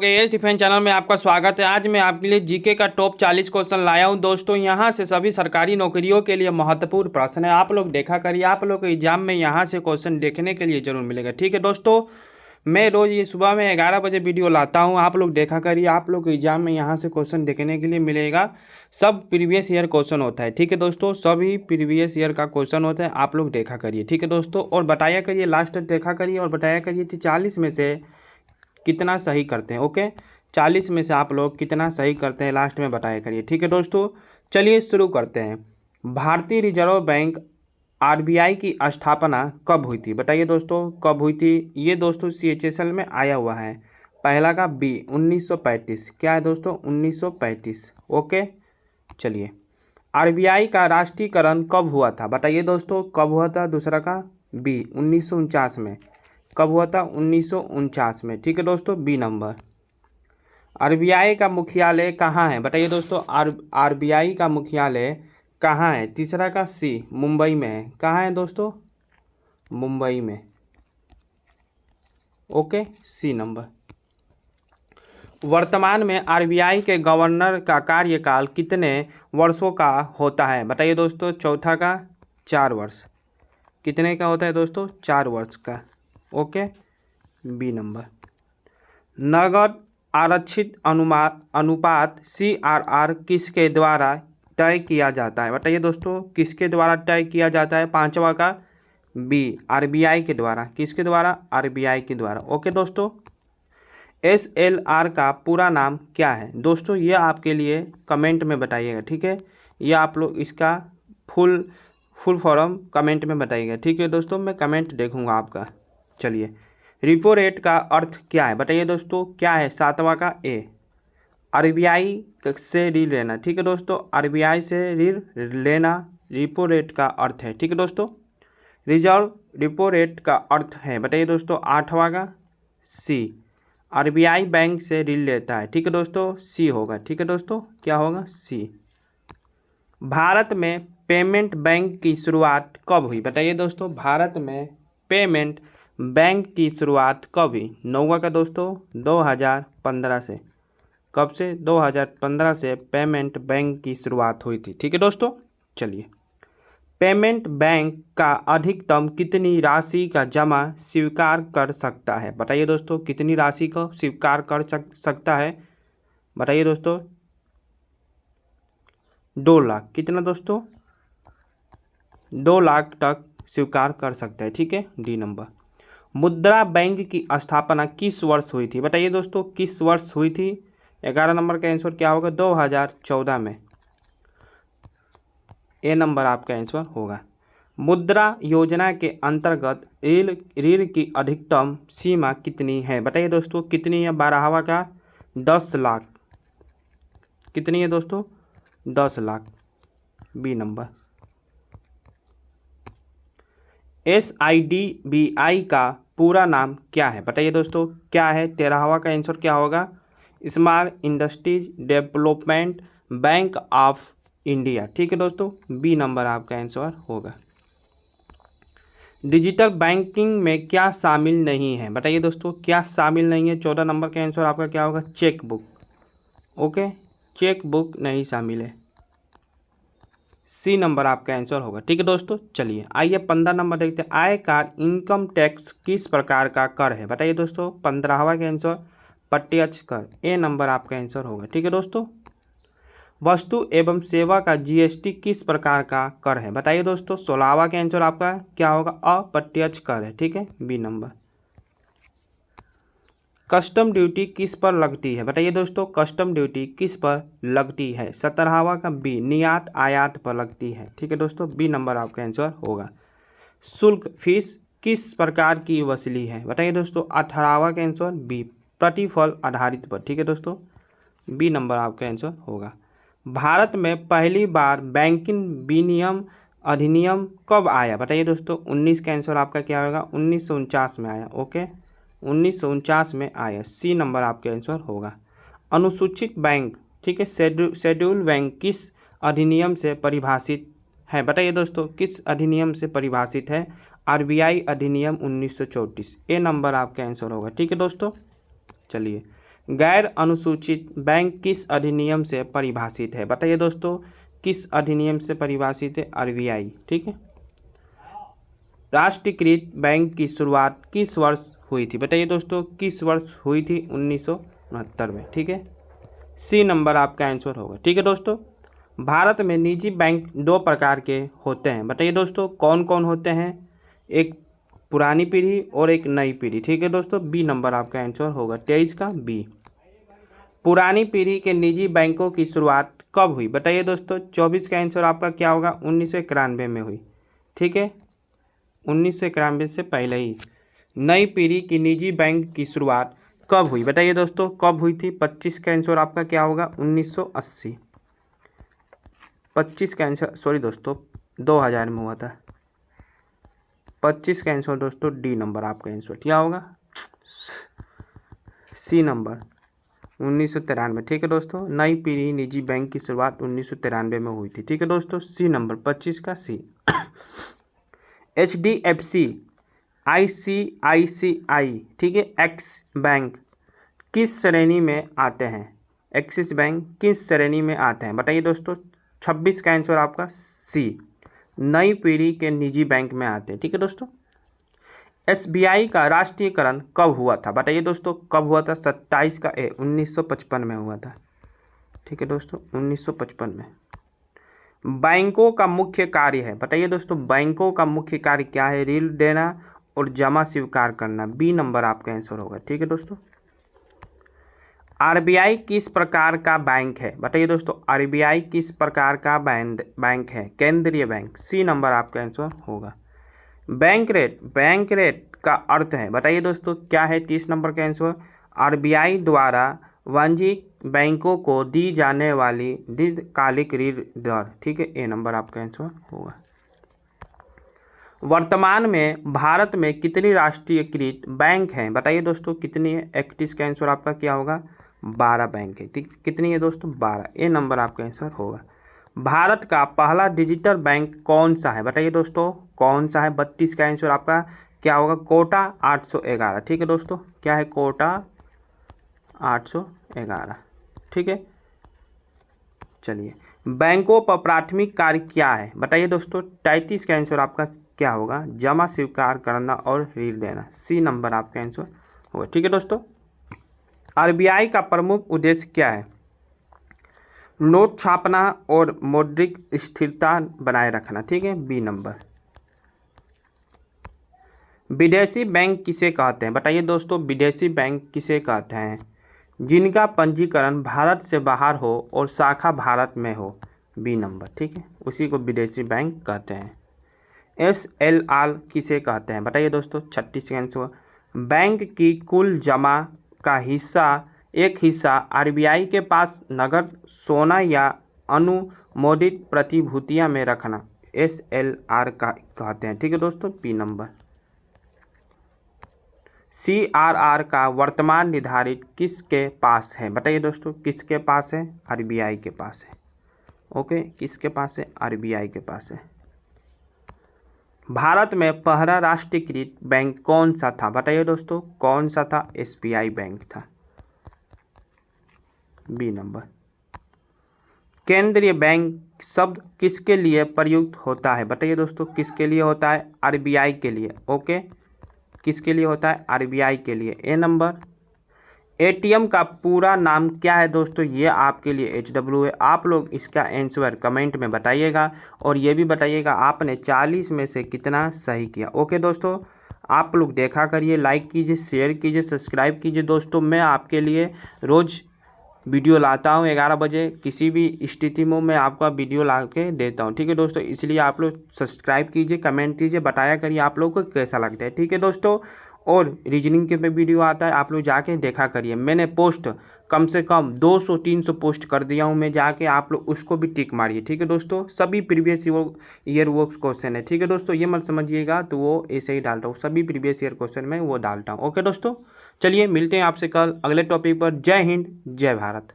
S defence channel में आपका स्वागत है। आज मैं आपके लिए जीके का टॉप 40 क्वेश्चन लाया हूं दोस्तों। यहां से सभी सरकारी नौकरियों के लिए महत्वपूर्ण प्रश्न है। आप लोग देखा करिए, आप लोग को एग्जाम में यहां से क्वेश्चन देखने के लिए जरूर मिलेगा। ठीक है दोस्तों, मैं रोज ये सुबह में 11 बजे वीडियो लाता हूं। आप लोग देखा करिए, आप लोग को एग्जाम में यहां से क्वेश्चन देखने के लिए मिलेगा। सब प्रीवियस ईयर क्वेश्चन होता है। ठीक है दोस्तों, सभी प्रीवियस ईयर का क्वेश्चन होता है। आप लोग देखा करिए। ठीक है दोस्तों, और बताया करिए, लास्ट तक देखा करिए और बताया करिए कि 40 में से कितना सही करते हैं। ओके, 40 में से आप लोग कितना सही करते हैं लास्ट में बताया करिए। ठीक है दोस्तों, चलिए शुरू करते हैं। भारतीय रिजर्व बैंक आरबीआई की स्थापना कब हुई थी? बताइए दोस्तों, कब हुई थी? ये दोस्तों सीएचएसएल में आया हुआ है। पहला का बी 1935। क्या है दोस्तों? 1935। ओके, चलिए। आरबीआई का राष्ट्रीयकरण कब हुआ था? बताइए दोस्तों, कब हुआ था? दूसरा का बी 1949 में। कब हुआ था? 1949 में। ठीक है दोस्तों, बी नंबर। आरबीआई का मुख्यालय कहाँ है? बताइए दोस्तों, आरबीआई का मुख्यालय कहाँ है? तीसरा का सी मुंबई में है। कहाँ है दोस्तों? मुंबई में। Okay, C number. वर्तमान में आरबीआई के गवर्नर का कार्यकाल कितने वर्षों का होता है? बताइए दोस्तों, चौथा का 4 वर्ष। कितने का होता है दोस्तों? 4 वर्ष का। Okay, B number. नगद आरक्षित अनुपात सीआरआर किसके द्वारा तय किया जाता है? बताइए दोस्तों, किसके द्वारा तय किया जाता है? पांचवा का बी आरबीआई के द्वारा। किसके द्वारा? आरबीआई के द्वारा। ओके दोस्तों, एसएलआर का पूरा नाम क्या है? दोस्तों ये आपके लिए कमेंट में बताइएगा। ठीक है, ये आप लोग इसका फुल फॉर्म कमेंट में बताइएगा। ठीक है दोस्तों, मैं कमेंट देखूंगा आपका। चलिए, रिपो रेट का अर्थ क्या है? बताइए दोस्तों, क्या है? सातवां का ए आरबीआई से ऋण लेना। ठीक है दोस्तों, आरबीआई से ऋण लेना रिपो रेट का अर्थ है। ठीक है दोस्तों, रिजर्व रिपो रेट का अर्थ है। बताइए दोस्तों, आठवां का सी आरबीआई बैंक से ऋण लेता है। ठीक है दोस्तों, सी होगा। ठीक है दोस्तों, क्या होगा? सी। भारत में पेमेंट बैंक की शुरुआत कब हुई? बताइए दोस्तों, भारत में पेमेंट बैंक की शुरुआत कब हुई? नौवा का दोस्तों 2015 से। कब से? 2015 से पेमेंट बैंक की शुरुआत हुई थी। ठीक है दोस्तों, चलिए। पेमेंट बैंक का अधिकतम कितनी राशि का जमा स्वीकार कर सकता है? बताइए दोस्तों, कितनी राशि को स्वीकार कर सकता है? बताइए दोस्तों, 2 लाख। कितना दोस्तों? 2 लाख तक स्वीकार कर सकता है। ठीक है, डी नंबर। मुद्रा बैंक की स्थापना किस वर्ष हुई थी? बताइए दोस्तों, किस वर्ष हुई थी? 11 नंबर का आंसर क्या होगा? 2014 में। ए नंबर आपका आंसर होगा। मुद्रा योजना के अंतर्गत ऋण की अधिकतम सीमा कितनी है? बताइए दोस्तों, कितनी है? 12वां का 10 लाख। कितनी है दोस्तों? 10 लाख। B number. SIDBI का पूरा नाम क्या है? बताइए दोस्तों, क्या है? 13वां का आंसर क्या होगा? Small industries development bank of India. ठीक है दोस्तों, बी नंबर आपका आंसर होगा। डिजिटल बैंकिंग में क्या शामिल नहीं है? बताइए दोस्तों, क्या शामिल नहीं है? 14 नंबर का आंसर आपका क्या होगा? Cheque book. Okay, cheque book नहीं शामिल है। सी नंबर आपका आंसर होगा। ठीक है दोस्तों, चलिए आइए 15 नंबर देखते हैं। आयकर इनकम टैक्स किस प्रकार का कर है? बताइए दोस्तों, 15वां का आंसर प्रत्यक्ष कर। ए नंबर आपका आंसर होगा। ठीक है दोस्तों, वस्तु एवं सेवा का जीएसटी किस प्रकार का कर है? बताइए दोस्तों, 16वां का आंसर आपका क्या होगा? अप्रत्यक्ष कर है। ठीक है, बी नंबर। कस्टम ड्यूटी किस पर लगती है? बताइए दोस्तों, कस्टम ड्यूटी किस पर लगती है? 17वां का बी निर्यात आयात पर लगती है। ठीक है दोस्तों, बी नंबर आपका आंसर होगा। शुल्क फीस किस प्रकार की वसूली है? बताइए दोस्तों, 18वां का आंसर बी प्रतिफल आधारित पर। ठीक है दोस्तों, बी नंबर आपका आंसर होगा। भारत में पहली बार बैंकिंग विनियम अधिनियम कब आया? बताइए दोस्तों, 19 का आंसर आपका क्या होगा? 1949 में आया। ओके, 1949 में आया। सी नंबर आपका आंसर होगा। अनुसूचित बैंक, ठीक है, शेड्यूल बैंक किस अधिनियम से परिभाषित है? बताइए दोस्तों, किस अधिनियम से परिभाषित है? आरबीआई अधिनियम 1934। ए नंबर आपका आंसर होगा। ठीक है दोस्तों, चलिए। गैर अनुसूचित बैंक किस अधिनियम से परिभाषित है? बताइए दोस्तों, किस अधिनियम से परिभाषित है? आरबीआई। ठीक है। राष्ट्रीयकृत बैंक की शुरुआत किस वर्ष हुई थी? बताइए दोस्तों, किस वर्ष हुई थी? 1969 में। ठीक है, सी नंबर आपका आंसर होगा। ठीक है दोस्तों, भारत में निजी बैंक दो प्रकार के होते हैं। बताइए दोस्तों, कौन कौन होते हैं? एक पुरानी पीढ़ी और एक नई पीढ़ी। ठीक है दोस्तों, बी नंबर आपका आंसर होगा 23 का बी। पुरानी पीढ़ी के निजी बैंकों की शुरुआत कब हुई? बताइए दोस्तों, 24 का आंसर आपका क्या होगा? 1991 में हुई। ठीक है, 1991 से पहले ही। नई पीढ़ी की निजी बैंक की शुरुआत कब हुई? बताइए दोस्तों, कब हुई थी? 25 का आंसर आपका क्या होगा? 1980। 25 का आंसर, सॉरी दोस्तों, 2000 में हुआ था। 25 का आंसर दोस्तों डी नंबर आपका आंसर क्या होगा? C number 1993। ठीक है दोस्तों, नई पीढ़ी निजी बैंक की शुरुआत 1993 में हुई थी। ठीक है दोस्तों, सी नंबर 25 का सी। HDFC, ICICI, ठीक है, एक्स बैंक किस श्रेणी में आते हैं? एक्सिस बैंक किस श्रेणी में आते हैं? बताइए दोस्तों, 26 का आंसर आपका सी, नई पीढ़ी के निजी बैंक में आते हैं। ठीक है दोस्तों, SBI का राष्ट्रीयकरण कब हुआ था? बताइए दोस्तों, कब हुआ था? 27 का ए 1955 में हुआ था। ठीक है दोस्तों, 1955 में। बैंकों का मुख्य कार्य है? बताइए दोस्तों, बैंकों का मुख्य कार्य क्या है? ऋण देना और जमा स्वीकार करना। बी नंबर आपका आंसर होगा। ठीक है दोस्तों, आरबीआई किस प्रकार का बैंक है? बताइए दोस्तों, आरबीआई किस प्रकार का बैंक है? केंद्रीय बैंक। सी नंबर आपका आंसर होगा। बैंक रेट का अर्थ है? बताइए दोस्तों, क्या है? 30 नंबर का आंसर, आरबीआई द्वारा वाणिज्यिक बैंकों को दी जाने वाली दीर्घकालिक ऋण दर। ठीक है, ए नंबर आपका आंसर होगा। वर्तमान में भारत में कितनी राष्ट्रीयकृत बैंक हैं? बताइए दोस्तों, कितनी है? 31 का आंसर आपका क्या होगा? 12 बैंक है। ठीक, कितनी है दोस्तों? 12। ए नंबर आपका आंसर होगा। भारत का पहला डिजिटल बैंक कौन सा है? बताइए दोस्तों, कौन सा है? 32 का आंसर आपका क्या होगा? कोटा 811। ठीक है दोस्तों, क्या है? कोटा 811। ठीक है, चलिए, बैंकों पर प्राथमिक कार्य क्या है? बताइए दोस्तों, 33 का आंसर आपका क्या होगा? जमा स्वीकार करना और ऋण देना। सी नंबर आपका आंसर होगा। ठीक है दोस्तों, आरबीआई का प्रमुख उद्देश्य क्या है? नोट छापना और मौद्रिक स्थिरता बनाए रखना। ठीक है, बी नंबर। विदेशी बैंक किसे कहते हैं? बताइए दोस्तों, विदेशी बैंक किसे कहते हैं? जिनका पंजीकरण भारत से बाहर हो और शाखा भारत में हो। B number. ठीक है, उसी को विदेशी बैंक कहते हैं। SLR किसे कहते हैं? बताइए दोस्तों, 36 का आंसर। बैंक की कुल जमा का एक हिस्सा आरबीआई के पास नगद, सोना या अनुमोदित प्रतिभूतियां में रखना SLR का कहते हैं। ठीक है दोस्तों, बी नंबर। CRR का वर्तमान निर्धारित किसके पास है? बताइए दोस्तों, किसके पास है? आरबीआई के पास है। ओके, किसके पास है? आरबीआई के पास है। भारत में पहला राष्ट्रीयकृत बैंक कौन सा था? बताइए दोस्तों, कौन सा था? SBI बैंक था। B number. केंद्रीय बैंक शब्द किसके लिए प्रयुक्त होता है? बताइए दोस्तों, किसके लिए होता है? आरबीआई के लिए। ओके, किसके लिए होता है? आरबीआई के लिए। ए नंबर। एटीएम का पूरा नाम क्या है दोस्तों? ये आपके लिए HW है। आप लोग इसका आंसर कमेंट में बताइएगा और ये भी बताइएगा आपने 40 में से कितना सही किया। ओके दोस्तों, आप लोग देखा करिए, लाइक कीजिए, शेयर कीजिए, सब्सक्राइब कीजिए। दोस्तों, मैं आपके लिए रोज़ वीडियो लाता हूँ 11 बजे, किसी भी स्थिति में मैं आपका वीडियो ला के देता हूँ। ठीक है दोस्तों, इसलिए आप लोग सब्सक्राइब कीजिए, कमेंट कीजिए, बताया करिए आप लोग को कैसा लगता है। ठीक है दोस्तों, और रीजनिंग के पे वीडियो आता है, आप लोग जाके देखा करिए। मैंने पोस्ट कम से कम 200-300 पोस्ट कर दिया हूँ मैं, जाके आप लोग उसको भी टिक मारिए। ठीक है दोस्तों, सभी प्रीवियस ईयर वो क्वेश्चन है। ठीक है दोस्तों, ये मत समझिएगा तो वो ऐसे ही डालता हूँ, सभी प्रीवियस ईयर क्वेश्चन में वो डालता हूँ। ओके दोस्तों, चलिए मिलते हैं आपसे कल अगले टॉपिक पर। जय हिंद, जय भारत।